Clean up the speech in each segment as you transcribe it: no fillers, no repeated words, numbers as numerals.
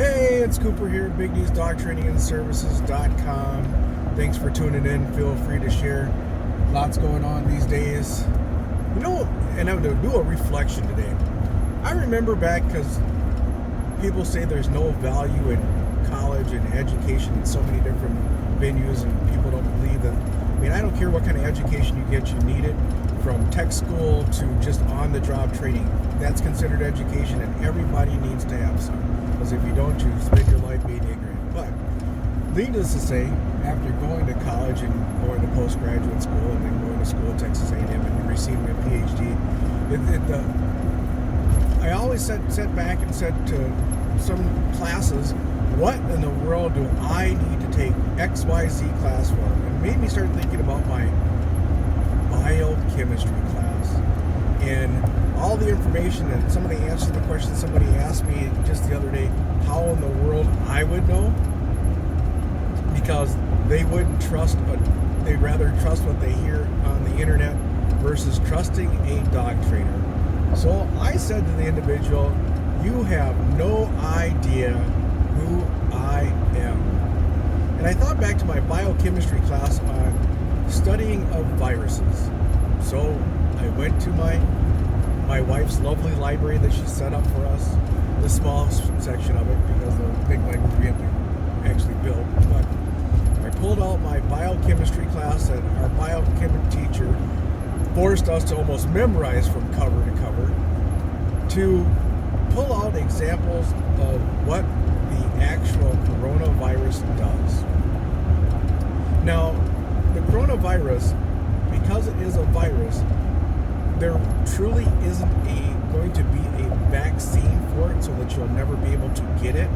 Hey, it's Cooper here, Big D's Dog Training and Services.com. Thanks for tuning in. Feel free to share. Lots going on these days. And I'm going to do a reflection today. I remember back, because people say there's no value in college and education in so many different venues, and people don't believe that. I mean, I don't care what kind of education you get, you need it. From tech school to just on-the-job training. That's considered education, and everybody needs to have some. Because if you don't, you spend your life being ignorant. But needless to say, after going to college and going to postgraduate school and then going to school at Texas A&M and receiving a PhD, I always sat back and said to some classes, what in the world do I need to take XYZ class for? And it made me start thinking about my biochemistry class and all the information and some of the answers to the questions somebody asked me just the other day, how in the world I would know, because they wouldn't trust, they'd rather trust what they hear on the internet versus trusting a dog trainer. So I said to the individual, you have no idea who I am. And I thought back to my biochemistry class on studying of viruses. So I went to my wife's lovely library that she set up for us, the small section of it, because the big library we have to actually build. But I pulled out my biochemistry class, and our biochemistry teacher forced us to almost memorize from cover to cover to pull out examples of what the actual coronavirus does. Now, the coronavirus, because it is a virus, there truly isn't going to be a vaccine for it so that you'll never be able to get it.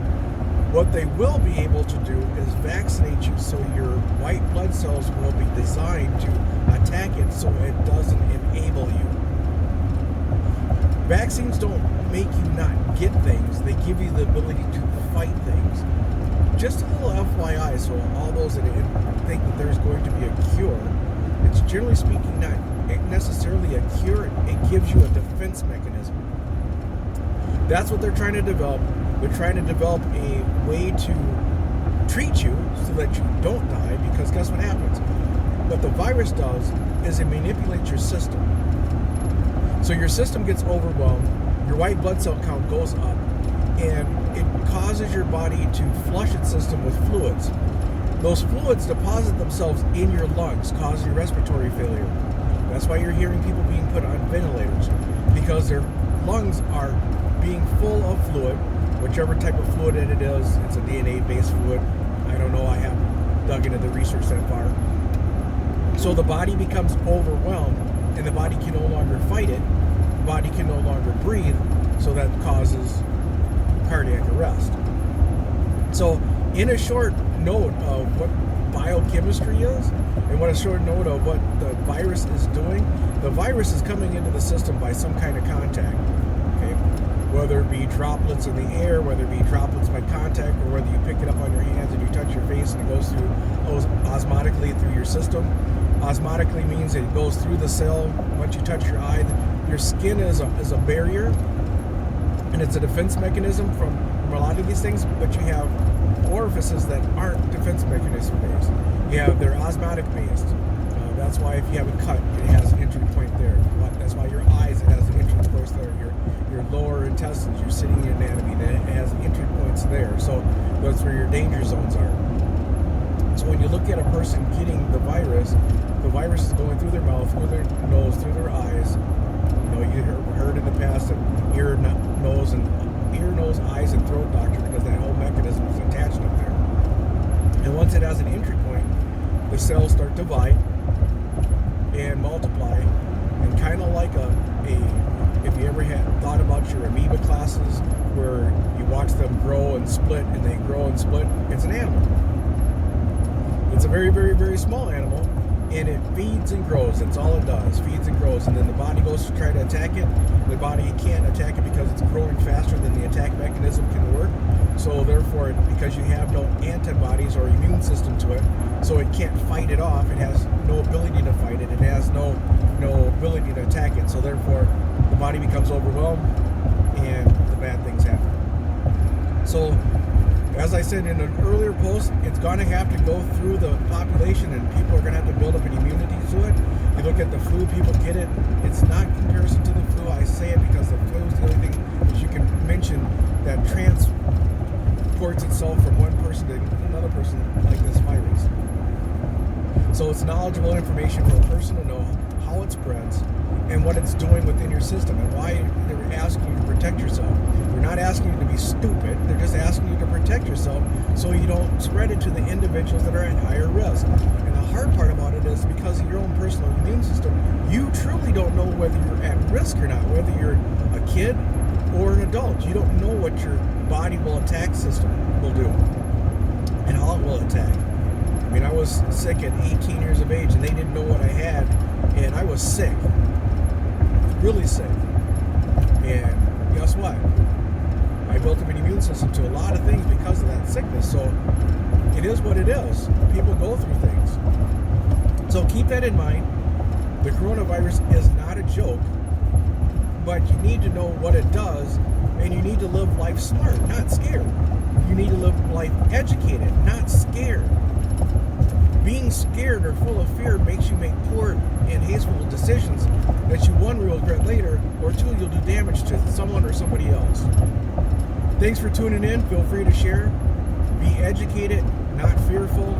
What they will be able to do is vaccinate you so your white blood cells will be designed to attack it so it doesn't enable you. Vaccines don't make you not get things, they give you the ability to fight things. Just a little FYI, so all those that think that there's going to be a cure, it's generally speaking not necessarily a cure, it gives you a defense mechanism. That's what they're trying to develop. They're trying to develop a way to treat you so that you don't die, because guess what happens? What the virus does is it manipulates your system. So your system gets overwhelmed, your white blood cell count goes up, and it causes your body to flush its system with fluids. Those fluids deposit themselves in your lungs, causing respiratory failure. That's why you're hearing people being put on ventilators, because their lungs are being full of fluid, whichever type of fluid it is. It's a DNA-based fluid. I don't know, I haven't dug into the research that far. So the body becomes overwhelmed, and the body can no longer fight it. The body can no longer breathe, so that causes cardiac arrest. So in a short note of what biochemistry is, and what a short note of what the virus is doing, the virus is coming into the system by some kind of contact. Okay? Whether it be droplets in the air, whether it be droplets by contact, or whether you pick it up on your hands and you touch your face and it goes osmotically through your system. Osmotically means that it goes through the cell. Once you touch your eye, your skin is a barrier, and it's a defense mechanism from a lot of these things, but you have orifices that aren't defense mechanism based. They're osmotic based. That's why if you have a cut, it has an entry point there. That's why your eyes, it has an entry point there. Your lower intestines, your sitting anatomy, then it has entry points there. So that's where your danger zones are. So when you look at a person getting the virus is going through their mouth, through their nose, through their eyes. You heard in the past of ear, nose, eyes, and throat doctor, because that whole mechanism is attached up there. And once it has an entry point, the cells start to divide and multiply, and kind of like if you ever had thought about your amoeba classes where you watch them grow and split, and they grow and split, it's an animal. It's a very, very, very small animal, and it feeds and grows. That's all it does, feeds and grows. And then the body goes to try to attack it. The body can't attack it because it's growing faster than the attack mechanism can work. So therefore, because you have no antibodies or immune system to it, so it can't fight it off. It has no ability to fight it. It has no ability to attack it. So therefore, body becomes overwhelmed and the bad things happen. So as I said in an earlier post, it's going to have to go through the population, and people are going to have to build up an immunity to it. You look at the flu, people get it. It's not in comparison to the flu. I say it because the flu is the only thing that you can mention that transports itself from one person to another person like this virus. So it's knowledgeable information for a person to know how it spreads and what it's doing within your system and why they're asking you to protect yourself. They're not asking you to be stupid. They're just asking you to protect yourself so you don't spread it to the individuals that are at higher risk. And the hard part about it is because of your own personal immune system, you truly don't know whether you're at risk or not, whether you're a kid or an adult. You don't know what your body will attack system will do and how it will attack. I mean, I was sick at 18 years of age and they didn't know what I had, and I was sick. Really sick. And guess what? I built up an immune system to a lot of things because of that sickness. So it is what it is. People go through things. So keep that in mind. The coronavirus is not a joke, but you need to know what it does, and you need to live life smart, not scared. You need to live life educated, not scared. Being scared or full of fear makes you make poor and hasteful decisions that you, one, will regret later, or two, you'll do damage to someone or somebody else. Thanks for tuning in. Feel free to share. Be educated, not fearful.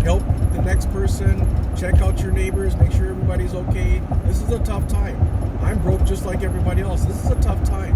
Help the next person. Check out your neighbors. Make sure everybody's okay. This is a tough time. I'm broke just like everybody else. This is a tough time.